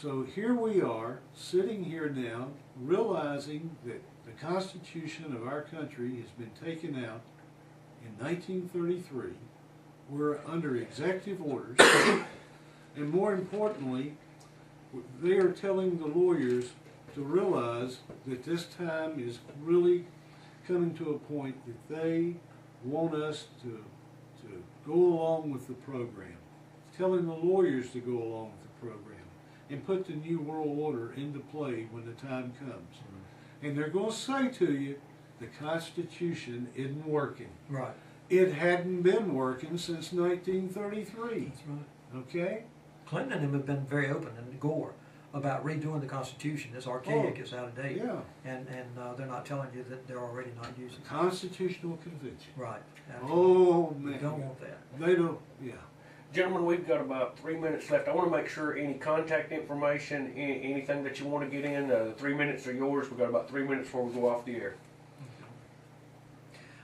So here we are, sitting here now, realizing that the Constitution of our country has been taken out in 1933. We're under executive orders, and more importantly, they are telling the lawyers to realize that this time is really coming to a point that they want us to go along with the program, telling the lawyers to go along with the program and put the New World Order into play when the time comes. And they're going to say to you, the Constitution isn't working. Right. It hadn't been working since 1933. That's right. Okay? Clinton and him have been very open, and Gore, about redoing the Constitution. It's archaic, it's out of date. Yeah. And they're not telling you that they're already not using it. Constitutional Convention. Right. Oh, man. You don't want that. They don't, yeah. Gentlemen, we've got about 3 minutes left. I want to make sure any contact information, anything that you want to get in, the 3 minutes are yours. We've got about 3 minutes before we go off the air.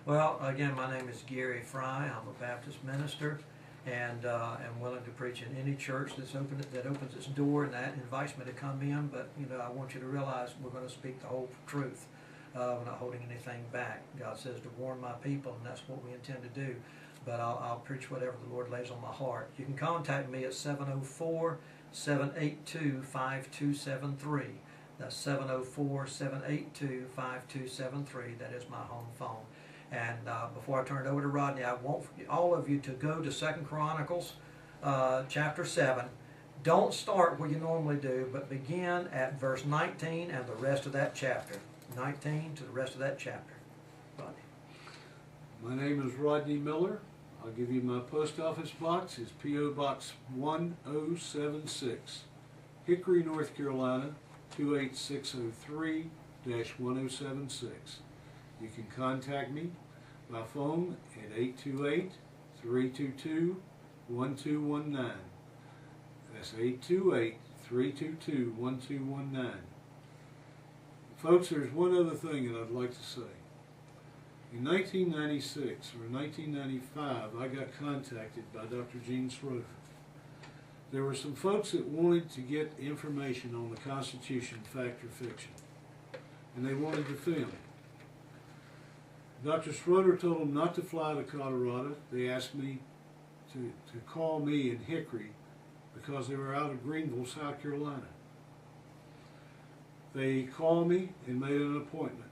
Well, again, my name is Gary Frye. I'm a Baptist minister, and am willing to preach in any church that opens its door and that invites me to come in. But I want you to realize we're going to speak the whole truth. We're not holding anything back. God says to warn my people, and that's what we intend to do. But I'll preach whatever the Lord lays on my heart. You can contact me at 704-782-5273. That's 704-782-5273. That is my home phone. And before I turn it over to Rodney, I want all of you to go to 2 Chronicles chapter 7. Don't start where you normally do, but begin at verse 19 and the rest of that chapter. 19 to the rest of that chapter. Rodney. My name is Rodney Miller. I'll give you my post office box. It's P.O. Box 1076, Hickory, North Carolina, 28603-1076. You can contact me by phone at 828-322-1219. That's 828-322-1219. Folks, there's one other thing that I'd like to say. In 1996 or 1995, I got contacted by Dr. Gene Schroeder. There were some folks that wanted to get information on the Constitution, fact or fiction, and they wanted to film. Dr. Schroeder told them not to fly to Colorado. They asked me to call me in Hickory because they were out of Greenville, South Carolina. They called me and made an appointment.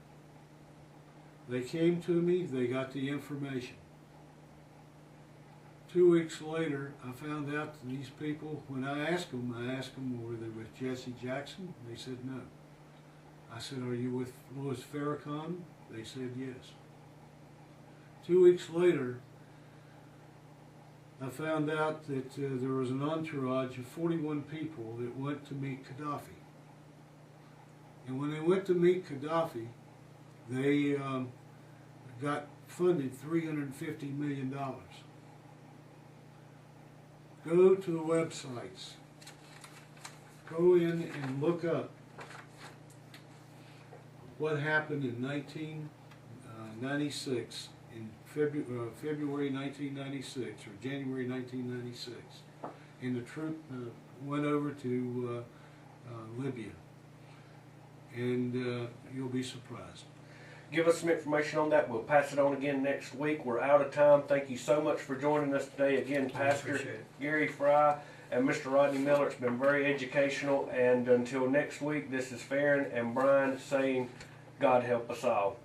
They came to me, they got the information. 2 weeks later, I found out that these people, when I asked them were they with Jesse Jackson? They said no. I said, are you with Louis Farrakhan? They said yes. 2 weeks later, I found out that there was an entourage of 41 people that went to meet Gaddafi. And when they went to meet Gaddafi, they got funded $350 million. Go to the websites. Go in and look up what happened in 1996, in February 1996 or January 1996. And the troop went over to Libya. And you'll be surprised. Give us some information on that. We'll pass it on again next week. We're out of time. Thank you so much for joining us today. Again, Pastor Gary Frye and Mr. Rodney Miller. It's been very educational. And until next week, this is Farron and Brian saying, God help us all.